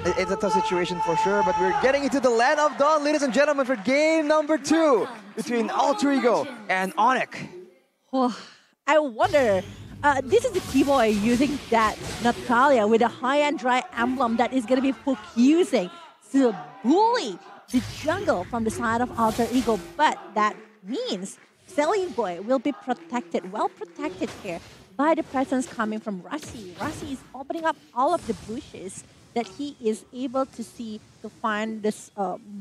It's a tough situation for sure, but we're getting into the land of dawn, ladies and gentlemen, for game number 2 between Alter Ego and ONIC. Oh, I wonder, this is the T-Boy using that Natalia with a high-end dry emblem that is going to be focusing to bully the jungle from the side of Alter Ego, but that means Selling Boy will be protected, well protected here by the presence coming from Rassi. Rassi is opening up all of the bushes that he is able to see to find this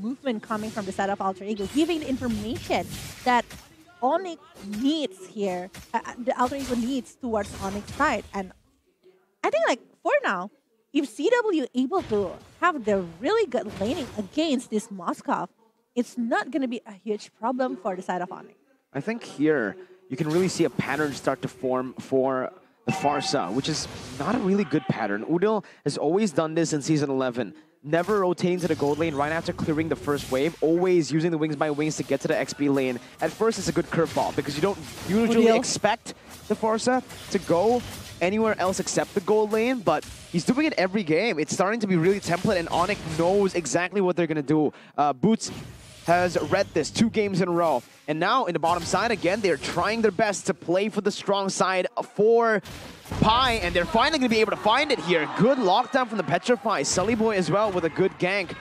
movement coming from the side of Alter Ego, giving the information that ONIC needs here, the Alter Ego needs towards ONIC's side. And I think like for now, if CW able to have the really good laning against this Moskov, it's not going to be a huge problem for the side of ONIC. I think here you can really see a pattern start to form for the Pharsa, which is not a really good pattern. Udil has always done this in Season 11. Never rotating to the gold lane right after clearing the first wave, always using the wings by wings to get to the XP lane. At first, it's a good curveball because you don't usually expect the Pharsa to go anywhere else except the gold lane, but he's doing it every game. It's starting to be really template, and ONIC knows exactly what they're going to do. Boots has read this 2 games in a row. And now in the bottom side again, they're trying their best to play for the strong side for Pi, and they're finally going to be able to find it here. Good lockdown from the Petrify. Sully Boy as well with a good gank.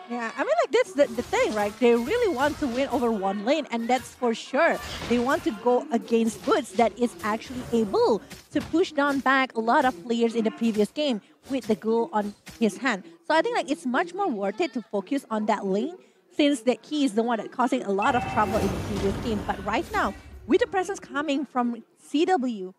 Yeah, I mean, like, that's the thing, right? They really want to win over one lane, and that's for sure. They want to go against Boots that is actually able to push down back a lot of players in the previous game with the goal on his hand. So I think like it's much more worth it to focus on that lane, since that he is the one that causing a lot of trouble in the previous game. But right now, with the presence coming from CW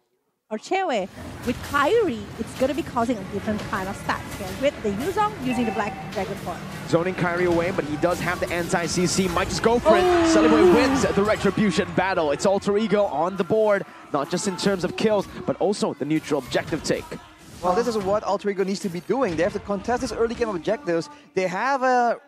or Chewe, with Kyrie, it's going to be causing a different kind of stats here. With the Yuzong using the Black Dragon form. Zoning Kyrie away, but he does have the anti-CC. Might just go for it. Sully Boy wins the Retribution battle. It's Alter Ego on the board, not just in terms of kills, but also the neutral objective take. Well, this is what Alter Ego needs to be doing. They have to contest this early game objectives. They have a,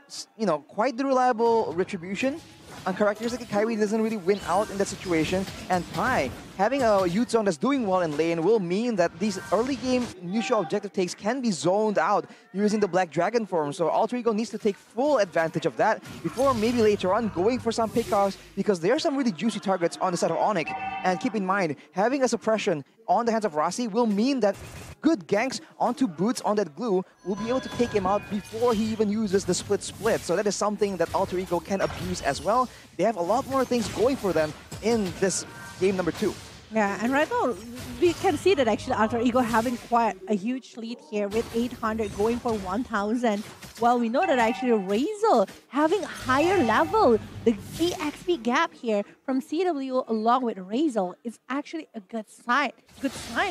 quite the reliable Retribution. Uncharacteristically, Kyrie doesn't really win out in that situation. And Pi, having a Yuzong that's doing well in lane will mean that these early game neutral objective takes can be zoned out using the Black Dragon form. So Alter Ego needs to take full advantage of that before maybe later on going for some pickoffs, because there are some really juicy targets on the side of ONIC. And keep in mind, having a suppression on the hands of Rassi will mean that good ganks onto Boots on that glue will be able to take him out before he even uses the split. So that is something that Alter Ego can abuse as well. They have a lot more things going for them in this game number 2. Yeah, and right now, we can see that actually Alter Ego having quite a huge lead here with 800 going for 1000. Well, we know that actually Razel having higher level. The EXP gap here from CW along with Razel is actually a good sign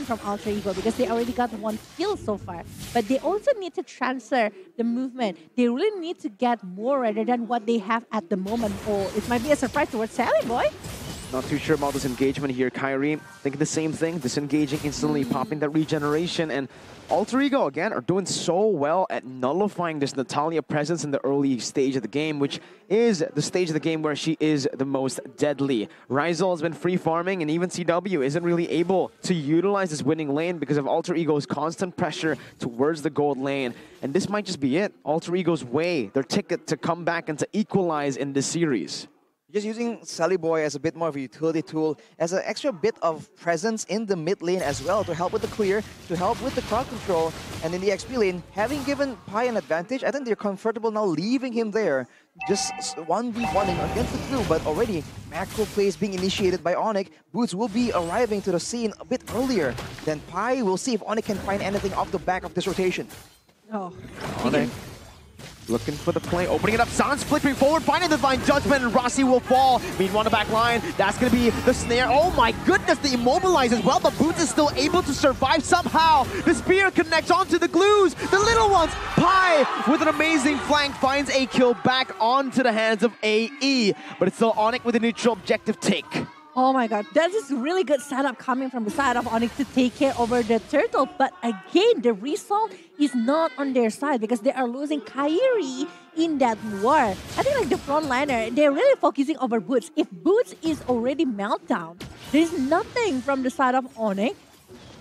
from Alter Ego, because they already got 1 kill so far. But they also need to transfer the movement. They really need to get more rather than what they have at the moment. Oh, it might be a surprise towards Sally Boy. Not too sure about this engagement here. Kyrie thinking the same thing, disengaging instantly, popping that regeneration. And Alter Ego, again, are doing so well at nullifying this Natalia presence in the early stage of the game, which is the stage of the game where she is the most deadly. Razel has been free farming, and even CW isn't really able to utilize this winning lane because of Alter Ego's constant pressure towards the gold lane. And this might just be it. Alter Ego's way, their ticket to come back and to equalize in this series. Just using Sally Boy as a bit more of a utility tool, as an extra bit of presence in the mid lane as well, to help with the clear, to help with the crowd control, and in the XP lane, having given Pi an advantage, I think they're comfortable now leaving him there, just 1v1ing against the blue, but already macro plays being initiated by ONIC. Boots will be arriving to the scene a bit earlier than Pi. We'll see if ONIC can find anything off the back of this rotation. Oh, ONIC looking for the play, opening it up. Sans flipping forward, finding the Divine Judgment, and Rossi will fall. Meanwhile, on the back line, that's going to be the snare. Oh my goodness, the immobilize as well, but Boots is still able to survive somehow. The spear connects onto the glues, the little ones. Pi, with an amazing flank, finds a kill back onto the hands of AE, but it's still ONIC with a neutral objective take. Oh my god, that is really good setup coming from the side of ONIC to take care over the turtle. But again, the result is not on their side because they are losing Kyrie in that war. I think like the frontliner, they're really focusing over Boots. If Boots is already meltdown, there's nothing from the side of ONIC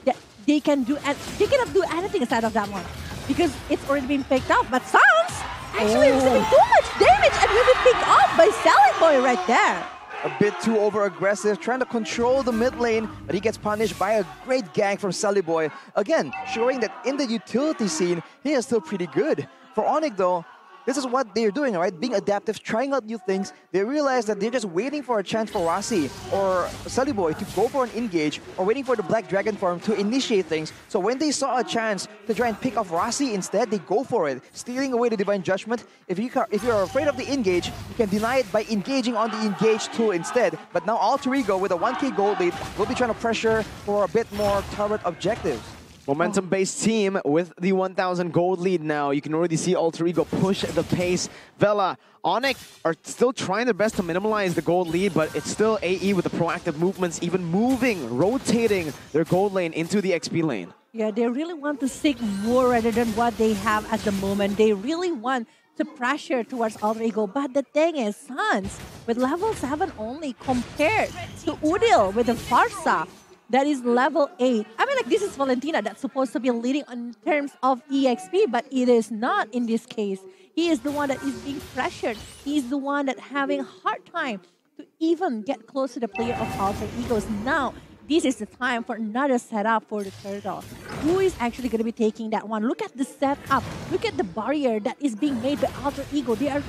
that they can do, and they cannot do anything aside of that one. because it's already been picked up. But Sans actually receiving too much damage and will be picked off by Selling Boy right there. A bit too over-aggressive, trying to control the mid lane, but he gets punished by a great gank from Sally Boy. Again, showing that in the utility scene, he is still pretty good. For ONIC though, this is what they're doing, right? Being adaptive, trying out new things. They realize that they're just waiting for a chance for Rasi or Sully Boy to go for an engage, or waiting for the Black Dragon farm to initiate things. So when they saw a chance to try and pick off Rasi instead, they go for it, stealing away the Divine Judgment. If you're afraid of the engage, you can deny it by engaging on the engage tool instead. But now Alter Ego with a 1k gold lead will be trying to pressure for a bit more turret objectives. Momentum-based team with the 1,000 gold lead now. You can already see Alter Ego push the pace. Vela, ONIC are still trying their best to minimize the gold lead, but it's still AE with the proactive movements, even moving, rotating their gold lane into the XP lane. Yeah, they really want to seek more rather than what they have at the moment. They really want to pressure towards Alter Ego. But the thing is, Sans, with level 7 only, compared to Udil with the Farsa, that is level 8. I mean, like, this is Valentina that's supposed to be leading in terms of EXP, but it is not in this case. He is the one that is being pressured. He is the one that having a hard time to even get close to the player of Alter Egos. Now, this is the time for another setup for the Turtle. Who is actually going to be taking that one? Look at the setup. Look at the barrier that is being made by Alter Ego. They are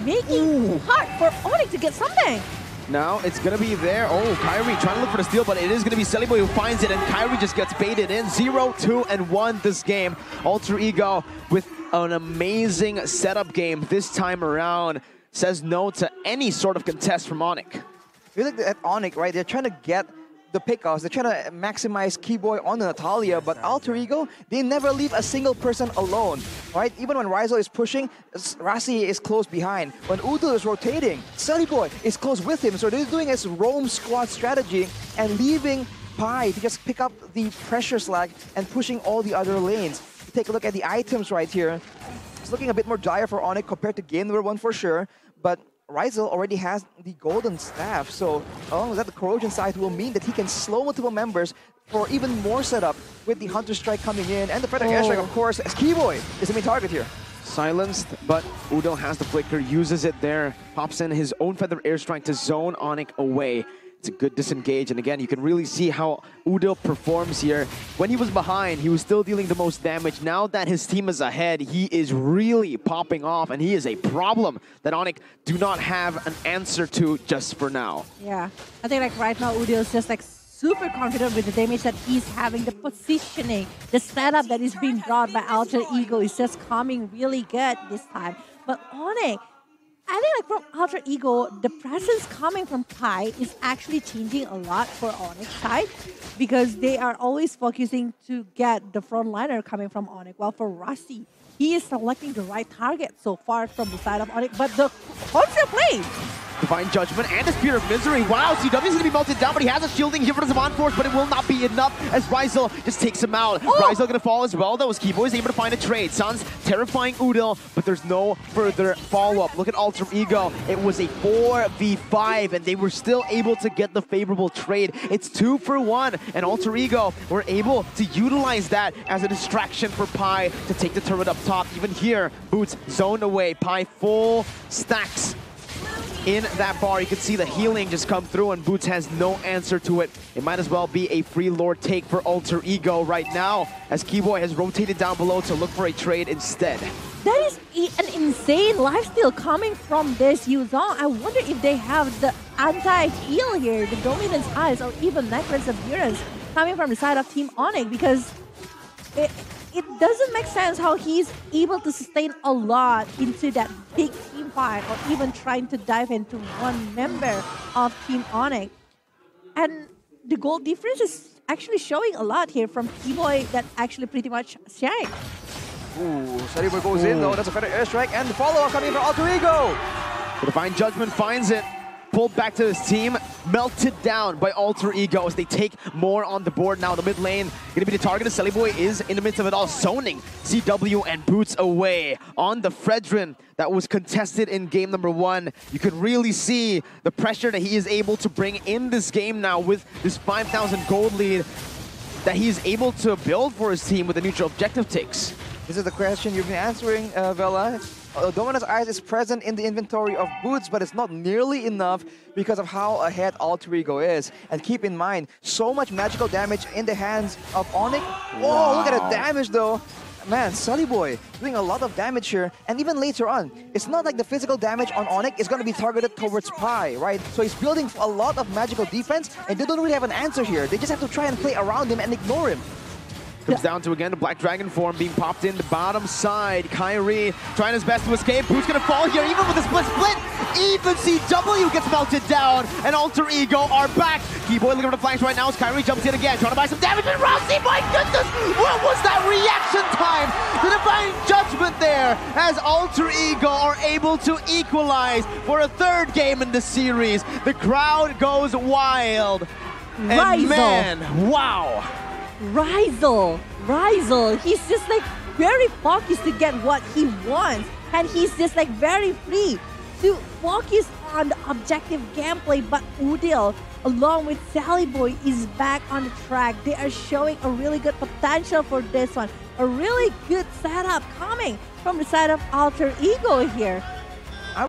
making hard for ONIC to get something. Now it's going to be there. Oh, Kyrie trying to look for the steal, but it is going to be Sellyboy who finds it, and Kyrie just gets baited in. 0, 2, and 1 this game. Alter Ego with an amazing setup game this time around. Says no to any sort of contest from ONIC. You look at ONIC, right? They're trying to get the pickoffs. They're trying to maximize Keyboy on Natalia, but Alter Ego, they never leave a single person alone, right? Even when Rizal is pushing, Rasi is close behind. When Udil is rotating, Sully Boy is close with him. So they're doing a roam squad strategy and leaving Pi to just pick up the pressure slack and pushing all the other lanes. Take a look at the items right here. It's looking a bit more dire for ONIC compared to game number 1 for sure, but Rizal already has the golden staff, so along with that, the corrosion side will mean that he can slow multiple members for even more setup with the Hunter Strike coming in, and the Predator Airstrike, of course, as Keyboy is the main target here. Silenced, but Udil has the flicker, uses it there, pops in his own Feather Airstrike to zone ONIC away. It's a good disengage, and again, you can really see how Udil performs here. When he was behind, he was still dealing the most damage. Now that his team is ahead, he is really popping off, and he is a problem that ONIC do not have an answer to just for now. Yeah, I think like right now, Udil is just like super confident with the damage that he's having, the positioning, the setup that is being brought by Alter Ego is just coming really good this time. But ONIC, I think like from Alter Ego, the presence coming from Pi is actually changing a lot for ONIC side, because they are always focusing to get the frontliner coming from ONIC. While for Rasi, he is selecting the right target so far from the side of ONIC, but the concept play. Divine Judgment and the Spear of Misery. Wow, CW is going to be melted down, but he has a shielding here for the Savant Force, but it will not be enough as Rizal just takes him out. Rizal going to fall as well, though, as Keyboy is able to find a trade. Sans terrifying Udil, but there's no further follow-up. Look at Alter Ego. It was a 4v5, and they were still able to get the favorable trade. It's 2 for 1, and Alter Ego were able to utilize that as a distraction for Pi to take the turret up top. Even here, Boots zoned away. Pi full stacks in that bar. You can see the healing just come through, and Boots has no answer to it. It might as well be a free Lord take for Alter Ego right now, as Keyboy has rotated down below to look for a trade instead. That is an insane lifesteal coming from this Yuzong. I wonder if they have the anti-heal here, the Dominance Eyes, or even Necron's Appearance coming from the side of Team ONIC, because it doesn't make sense how he's able to sustain a lot into that big team fight, or even trying to dive into one member of Team ONIC. And the goal difference is actually showing a lot here from Keyboy that actually pretty much sharing. Ooh, Saribo goes in though, that's a better airstrike, and the follow-up coming in for Alter Ego! The Divine Judgment finds it. Pulled back to his team, melted down by Alter Ego as they take more on the board now. The mid lane going to be the target. Selly Boy is in the midst of it all, zoning CW and Boots away on the Fredrin that was contested in game number 1. You can really see the pressure that he is able to bring in this game now with this 5,000 gold lead that he is able to build for his team with the neutral objective takes. This is the question you've been answering, Vela. Domina's Eyes is present in the inventory of boots, but it's not nearly enough because of how ahead Alter Ego is. And keep in mind, so much magical damage in the hands of ONIC. Oh, look at the damage though. Man, Sully Boy doing a lot of damage here. And even later on, it's not like the physical damage on ONIC is going to be targeted towards Pi, right? So he's building a lot of magical defense, and they don't really have an answer here. They just have to try and play around him and ignore him. Comes down to, again, the Black Dragon form being popped in the bottom side. Kyrie trying his best to escape. Who's going to fall here? Even with the split. Even CW gets melted down. And Alter Ego are back. Keyboy looking for the flanks right now as Kyrie jumps in again. Trying to buy some damage. And Rousey, my goodness! What was that reaction time? The Divine Judgment there as Alter Ego are able to equalize for a third game in the series. The crowd goes wild. And man, wow. Ryzel, he's just like very focused to get what he wants, and he's just like very free to focus on the objective gameplay. But Udil, along with Sally Boy, is back on the track. They are showing a really good potential for this one. A really good setup coming from the side of Alter Ego here.